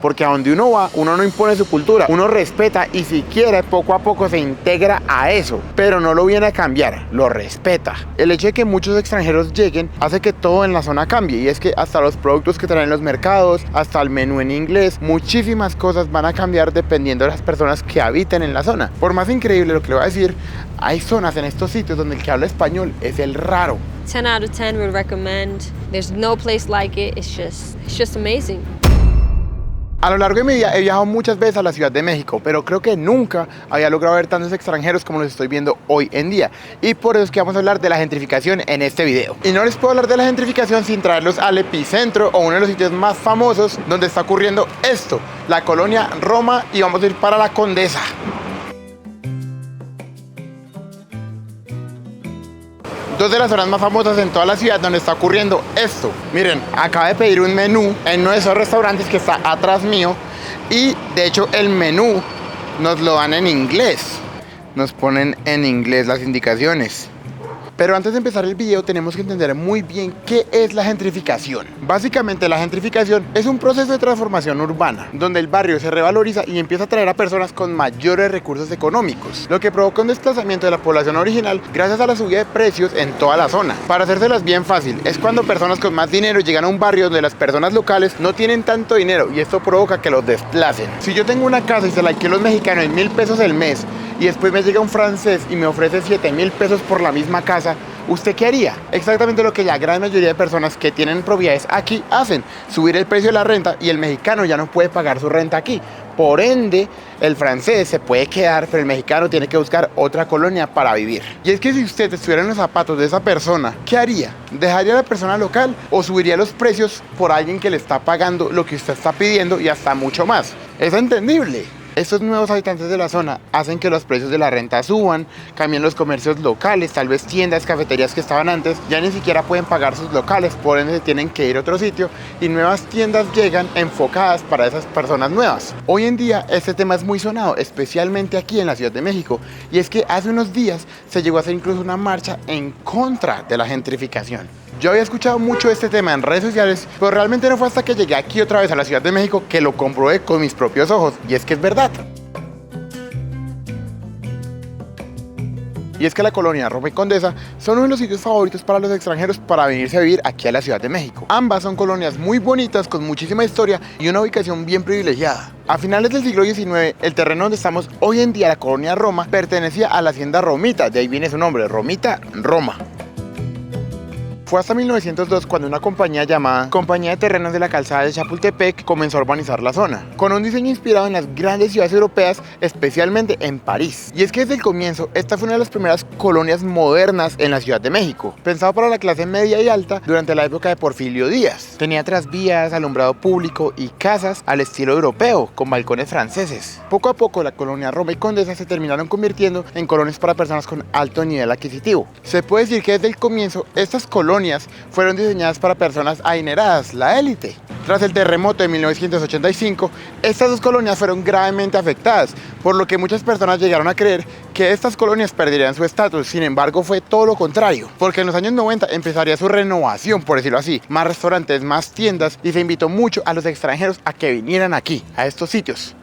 Porque a donde uno va, uno no impone su cultura, uno respeta y si quiere, poco a poco se integra a eso, pero no lo viene a cambiar, lo respeta. El hecho de que muchos extranjeros lleguen hace que todo en la zona cambie, y es que hasta los productos que traen los mercados, hasta el menú en inglés, muchísimas cosas van a cambiar dependiendo de las personas que habiten en la zona. Por más increíble lo que le voy a decir, hay zonas en estos sitios donde el que habla español es el raro. 10 out of 10 would recommend. There's no place like it. It's just amazing. A lo largo de mi vida he viajado muchas veces a la Ciudad de México, pero creo que nunca había logrado ver tantos extranjeros como los estoy viendo hoy en día. Y por eso es que vamos a hablar de la gentrificación en este video. Y no les puedo hablar de la gentrificación sin traerlos al epicentro o uno de los sitios más famosos donde está ocurriendo esto, la colonia Roma, y vamos a ir para la Condesa. Dos de las zonas más famosas en toda la ciudad donde está ocurriendo esto. Miren, acabo de pedir un menú en uno de esos restaurantes que está atrás mío y de hecho el menú nos lo dan en inglés. Nos ponen en inglés las indicaciones. Pero antes de empezar el video tenemos que entender muy bien qué es la gentrificación. Básicamente la gentrificación es un proceso de transformación urbana, donde el barrio se revaloriza y empieza a atraer a personas con mayores recursos económicos, lo que provoca un desplazamiento de la población original gracias a la subida de precios en toda la zona. Para hacérselas bien fácil, es cuando personas con más dinero llegan a un barrio donde las personas locales no tienen tanto dinero y esto provoca que los desplacen. Si yo tengo una casa y se la alquilo a los mexicanos en 1,000 pesos el mes y después me llega un francés y me ofrece 7,000 pesos por la misma casa, ¿usted qué haría? Exactamente lo que la gran mayoría de personas que tienen propiedades aquí hacen: subir el precio de la renta, y el mexicano ya no puede pagar su renta aquí. Por ende, el francés se puede quedar, pero el mexicano tiene que buscar otra colonia para vivir. Y es que si usted estuviera en los zapatos de esa persona, ¿qué haría? ¿Dejaría a la persona local o subiría los precios por alguien que le está pagando lo que usted está pidiendo y hasta mucho más? Es entendible. Estos nuevos habitantes de la zona hacen que los precios de la renta suban, cambien los comercios locales, tal vez tiendas, cafeterías que estaban antes, ya ni siquiera pueden pagar sus locales, por ende tienen que ir a otro sitio y nuevas tiendas llegan enfocadas para esas personas nuevas. Hoy en día este tema es muy sonado, especialmente aquí en la Ciudad de México, y es que hace unos días se llegó a hacer incluso una marcha en contra de la gentrificación. Yo había escuchado mucho este tema en redes sociales, pero realmente no fue hasta que llegué aquí otra vez a la Ciudad de México que lo comprobé con mis propios ojos, y es que es verdad. Y es que la colonia Roma y Condesa son uno de los sitios favoritos para los extranjeros para venirse a vivir aquí a la Ciudad de México. Ambas son colonias muy bonitas, con muchísima historia y una ubicación bien privilegiada. A finales del siglo XIX, el terreno donde estamos hoy en día, la colonia Roma, pertenecía a la hacienda Romita, de ahí viene su nombre, Romita, Roma. Fue hasta 1902 cuando una compañía llamada Compañía de Terrenos de la Calzada de Chapultepec comenzó a urbanizar la zona, con un diseño inspirado en las grandes ciudades europeas, especialmente en París. Y es que desde el comienzo, esta fue una de las primeras colonias modernas en la Ciudad de México, pensado para la clase media y alta durante la época de Porfirio Díaz. Tenía tranvías, alumbrado público y casas al estilo europeo, con balcones franceses. Poco a poco, la colonia Roma y Condesa se terminaron convirtiendo en colonias para personas con alto nivel adquisitivo. Se puede decir que desde el comienzo, estas colonias fueron diseñadas para personas adineradas, la élite. Tras el terremoto de 1985, estas dos colonias fueron gravemente afectadas, por lo que muchas personas llegaron a creer que estas colonias perderían su estatus. Sin embargo, fue todo lo contrario, porque en los años 90 empezaría su renovación, por decirlo así, más restaurantes, más tiendas, y se invitó mucho a los extranjeros a que vinieran aquí, a estos sitios.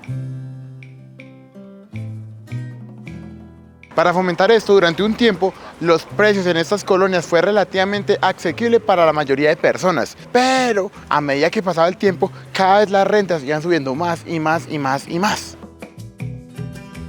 Para fomentar esto, durante un tiempo, los precios en estas colonias fue relativamente asequible para la mayoría de personas, pero a medida que pasaba el tiempo, cada vez las rentas iban subiendo más y más y más y más.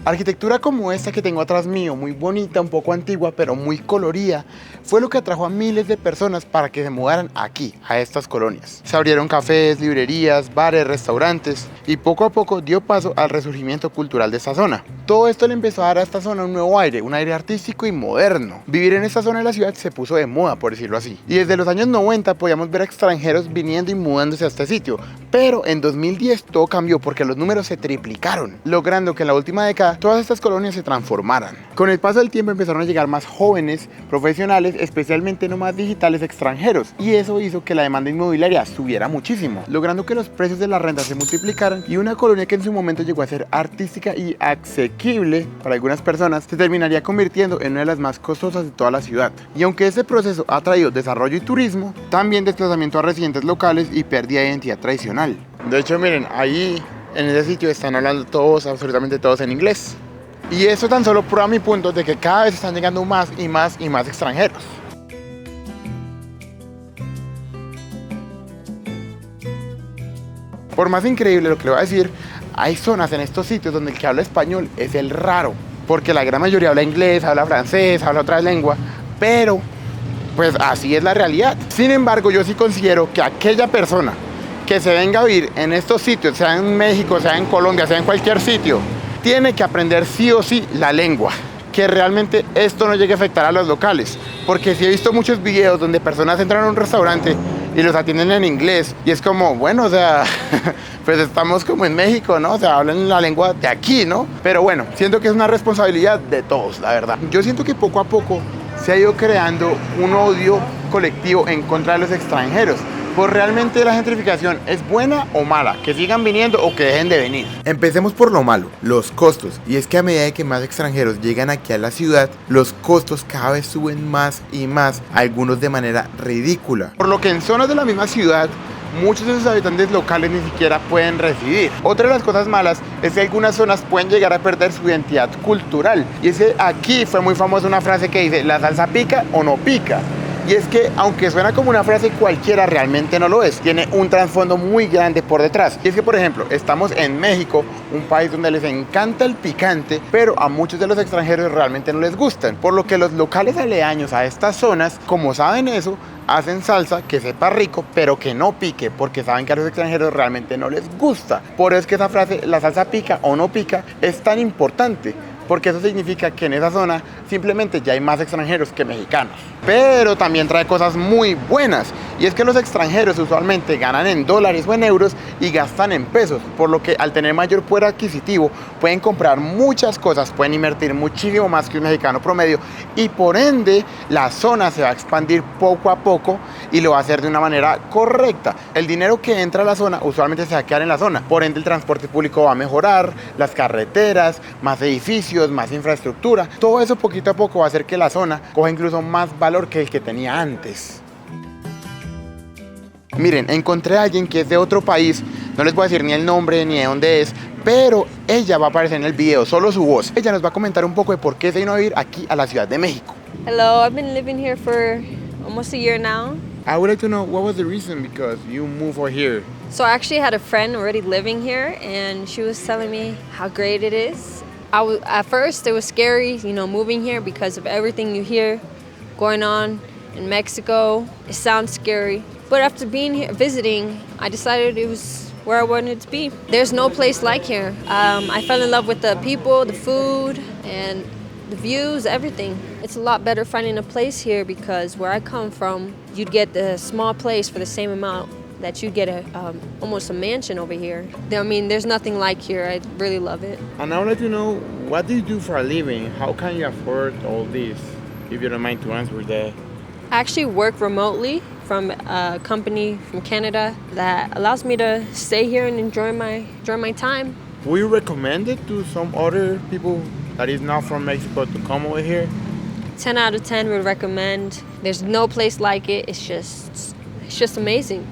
Arquitectura como esta que tengo atrás mío, muy bonita, un poco antigua, pero muy colorida, fue lo que atrajo a miles de personas para que se mudaran aquí, a estas colonias. Se abrieron cafés, librerías, bares, restaurantes, y poco a poco dio paso al resurgimiento cultural de esta zona. Todo esto le empezó a dar a esta zona un nuevo aire, un aire artístico y moderno. Vivir en esta zona de la ciudad se puso de moda, por decirlo así. Y desde los años 90 podíamos ver a extranjeros viniendo y mudándose a este sitio. Pero en 2010 todo cambió porque los números se triplicaron, logrando que en la última década todas estas colonias se transformaran. Con el paso del tiempo empezaron a llegar más jóvenes, profesionales, especialmente nómadas digitales extranjeros, y eso hizo que la demanda inmobiliaria subiera muchísimo, logrando que los precios de la renta se multiplicaran, y una colonia que en su momento llegó a ser artística y asequible para algunas personas se terminaría convirtiendo en una de las más costosas de toda la ciudad. Y aunque este proceso ha traído desarrollo y turismo, también desplazamiento a residentes locales y pérdida de identidad tradicional. De hecho, miren, ahí en ese sitio están hablando todos, absolutamente todos en inglés. Y eso tan solo prueba mi punto de que cada vez están llegando más y más y más extranjeros. Por más increíble lo que le voy a decir, hay zonas en estos sitios donde el que habla español es el raro. Porque la gran mayoría habla inglés, habla francés, habla otra lengua. Pero, pues así es la realidad. Sin embargo, yo sí considero que aquella persona que se venga a vivir en estos sitios, sea en México, sea en Colombia, sea en cualquier sitio, tiene que aprender sí o sí la lengua. Que realmente esto no llegue a afectar a los locales. Porque sí he visto muchos videos donde personas entran a un restaurante y los atienden en inglés. Y es como, bueno, o sea, pues estamos como en México, ¿no? O sea, hablan la lengua de aquí, ¿no? Pero bueno, siento que es una responsabilidad de todos, la verdad. Yo siento que poco a poco se ha ido creando un odio colectivo en contra de los extranjeros. Pues realmente la gentrificación es buena o mala, que sigan viniendo o que dejen de venir. Empecemos por lo malo, los costos. Y es que a medida que más extranjeros llegan aquí a la ciudad, los costos cada vez suben más y más, algunos de manera ridícula. Por lo que en zonas de la misma ciudad, muchos de sus habitantes locales ni siquiera pueden residir. Otra de las cosas malas es que algunas zonas pueden llegar a perder su identidad cultural. Y es que aquí fue muy famosa una frase que dice, ¿la salsa pica o no pica? Y es que, aunque suena como una frase cualquiera, realmente no lo es. Tiene un trasfondo muy grande por detrás. Y es que, por ejemplo, estamos en México, un país donde les encanta el picante, pero a muchos de los extranjeros realmente no les gustan. Por lo que los locales aledaños a estas zonas, como saben eso, hacen salsa que sepa rico, pero que no pique, porque saben que a los extranjeros realmente no les gusta. Por eso es que esa frase, la salsa pica o no pica, es tan importante. Porque eso significa que en esa zona simplemente ya hay más extranjeros que mexicanos. Pero también trae cosas muy buenas. Y es que los extranjeros usualmente ganan en dólares o en euros y gastan en pesos. Por lo que al tener mayor poder adquisitivo pueden comprar muchas cosas, pueden invertir muchísimo más que un mexicano promedio. Y por ende la zona se va a expandir poco a poco y lo va a hacer de una manera correcta. El dinero que entra a la zona usualmente se va a quedar en la zona. Por ende el transporte público va a mejorar, las carreteras, más edificios, más infraestructura. Todo eso poquito a poco va a hacer que la zona coja incluso más valor que el que tenía antes. Miren, encontré a alguien que es de otro país, no les voy a decir ni el nombre ni de dónde es, pero ella va a aparecer en el video, solo su voz. Ella nos va a comentar un poco de por qué se vino a vivir aquí a la Ciudad de México. Hello, I've been living here for almost a year now. I would like to know what was the reason because you moved over here. So I actually had a friend already living here, and she was telling me how great it is. At first it was scary, you know, moving here because of everything you hear going on in Mexico. It sounds scary. But after being here, visiting, I decided it was where I wanted to be. There's no place like here. I fell in love with the people, the food, and the views, everything. It's a lot better finding a place here because where I come from, you'd get the small place for the same amount that you get almost a mansion over here. I mean, there's nothing like here. I really love it. And I would like to know, what do you do for a living? How can you afford all this? If you don't mind to answer that. I actually work remotely from a company from Canada that allows me to stay here and enjoy my time. Will you recommend it to some other people that is not from Mexico to come over here? 10 out of 10 would recommend. There's no place like it. It's just amazing.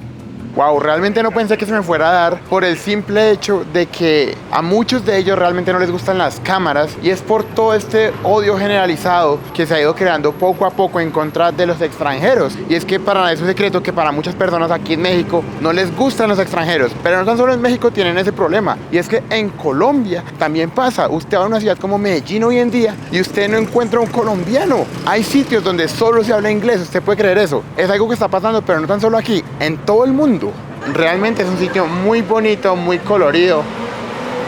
Wow, realmente no pensé que se me fuera a dar por el simple hecho de que a muchos de ellos realmente no les gustan las cámaras y es por todo este odio generalizado que se ha ido creando poco a poco en contra de los extranjeros. Y es que para nada es un secreto que para muchas personas aquí en México no les gustan los extranjeros, pero no tan solo en México tienen ese problema. Y es que en Colombia también pasa. Usted va a una ciudad como Medellín hoy en día y usted no encuentra un colombiano. Hay sitios donde solo se habla inglés, usted puede creer eso. Es algo que está pasando, pero no tan solo aquí, en todo el mundo. Realmente es un sitio muy bonito, muy colorido.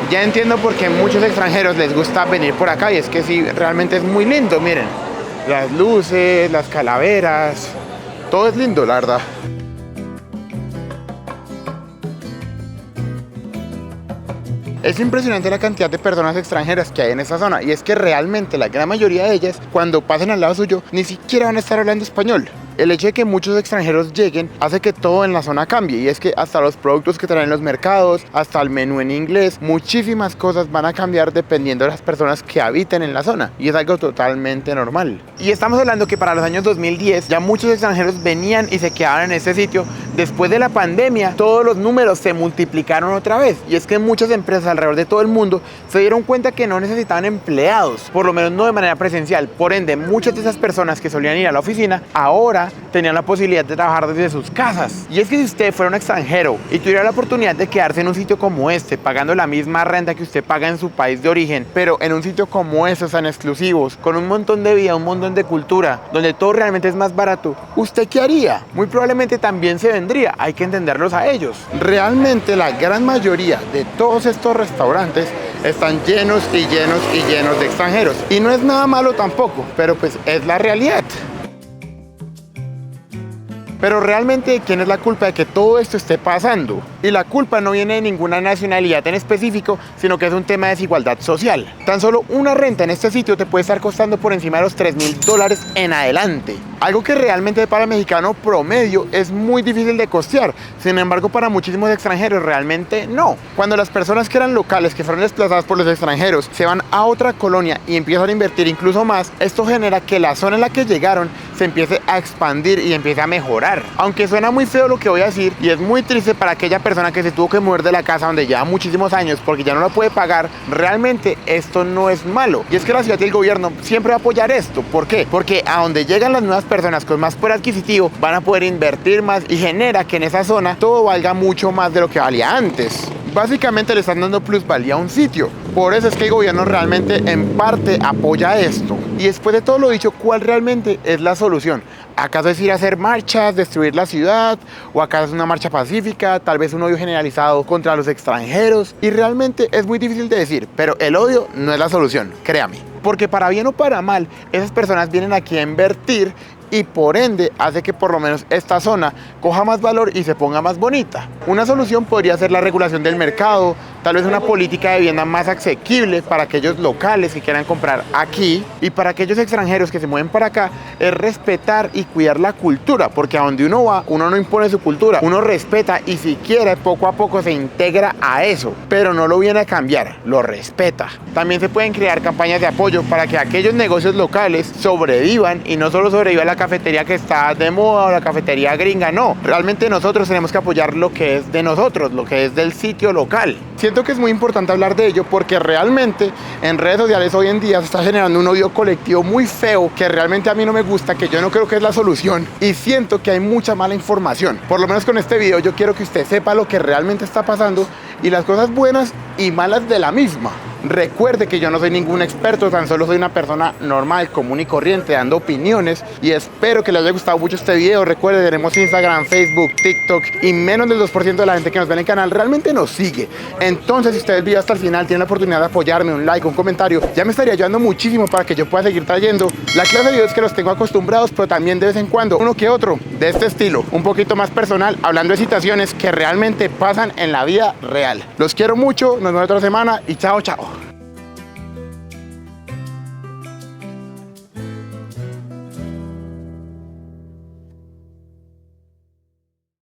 Ya entiendo por qué muchos extranjeros les gusta venir por acá y es que sí, realmente es muy lindo, miren. Las luces, las calaveras, todo es lindo, la verdad. Es impresionante la cantidad de personas extranjeras que hay en esta zona y es que realmente la gran mayoría de ellas, cuando pasen al lado suyo, ni siquiera van a estar hablando español. El hecho de que muchos extranjeros lleguen hace que todo en la zona cambie, y es que hasta los productos que traen los mercados, hasta el menú en inglés, muchísimas cosas van a cambiar dependiendo de las personas que habiten en la zona, y es algo totalmente normal. Y estamos hablando que para los años 2010 ya muchos extranjeros venían y se quedaban en este sitio. Después de la pandemia, todos los números se multiplicaron otra vez, y es que muchas empresas alrededor de todo el mundo se dieron cuenta que no necesitaban empleados, por lo menos no de manera presencial. Por ende, muchas de esas personas que solían ir a la oficina ahora tenían la posibilidad de trabajar desde sus casas. Y es que si usted fuera un extranjero y tuviera la oportunidad de quedarse en un sitio como este, pagando la misma renta que usted paga en su país de origen, pero en un sitio como estos tan exclusivos, con un montón de vida, un montón de cultura, donde todo realmente es más barato, ¿usted qué haría? Muy probablemente también se vendría. Hay que entenderlos a ellos. Realmente la gran mayoría de todos estos restaurantes están llenos y llenos y llenos de extranjeros, y no es nada malo tampoco, pero pues es la realidad. Pero realmente, ¿quién es la culpa de que todo esto esté pasando? Y la culpa no viene de ninguna nacionalidad en específico, sino que es un tema de desigualdad social. Tan solo una renta en este sitio te puede estar costando por encima de los $3,000 en adelante. Algo que realmente para el mexicano promedio es muy difícil de costear. Sin embargo, para muchísimos extranjeros realmente no. Cuando las personas que eran locales, que fueron desplazadas por los extranjeros, se van a otra colonia y empiezan a invertir incluso más, esto genera que la zona en la que llegaron se empiece a expandir y empiece a mejorar. Aunque suena muy feo lo que voy a decir, y es muy triste para aquella persona que se tuvo que mover de la casa donde lleva muchísimos años porque ya no la puede pagar, realmente esto no es malo. Y es que la ciudad y el gobierno siempre va a apoyar esto. ¿Por qué? Porque a donde llegan las nuevas personas con más poder adquisitivo van a poder invertir más, y genera que en esa zona todo valga mucho más de lo que valía antes. Básicamente le están dando plusvalía a un sitio. Por eso es que el gobierno realmente en parte apoya esto. Y después de todo lo dicho, ¿cuál realmente es la solución? ¿Acaso es ir a hacer marchas, destruir la ciudad? ¿O acaso es una marcha pacífica? Tal vez un odio generalizado contra los extranjeros. Y realmente es muy difícil de decir, pero el odio no es la solución, créame. Porque para bien o para mal, esas personas vienen aquí a invertir, y por ende hace que por lo menos esta zona coja más valor y se ponga más bonita. Una solución podría ser la regulación del mercado, tal vez una política de vivienda más asequible para aquellos locales que quieran comprar aquí, y para aquellos extranjeros que se mueven para acá es respetar y cuidar la cultura, porque a donde uno va, uno no impone su cultura, uno respeta y si quiere poco a poco se integra a eso, pero no lo viene a cambiar, lo respeta. También se pueden crear campañas de apoyo para que aquellos negocios locales sobrevivan, y no solo sobreviva la cafetería que está de moda o la cafetería gringa, no. Realmente nosotros tenemos que apoyar lo que es de nosotros, lo que es del sitio local. Siento que es muy importante hablar de ello porque realmente en redes sociales hoy en día se está generando un odio colectivo muy feo que realmente a mí no me gusta, que yo no creo que es la solución, y siento que hay mucha mala información. Por lo menos con este video yo quiero que usted sepa lo que realmente está pasando y las cosas buenas y malas de la misma. Recuerde que yo no soy ningún experto, tan solo soy una persona normal, común y corriente, dando opiniones, y espero que les haya gustado mucho este video. Recuerde, tenemos Instagram, Facebook, TikTok, y menos del 2% de la gente que nos ve en el canal realmente nos sigue. Entonces, si usted ve el video hasta el final, tiene la oportunidad de apoyarme, un like, un comentario, ya me estaría ayudando muchísimo para que yo pueda seguir trayendo la clase de videos que los tengo acostumbrados, pero también de vez en cuando uno que otro de este estilo, un poquito más personal, hablando de situaciones que realmente pasan en la vida real. Los quiero mucho, nos vemos otra semana y chao, chao.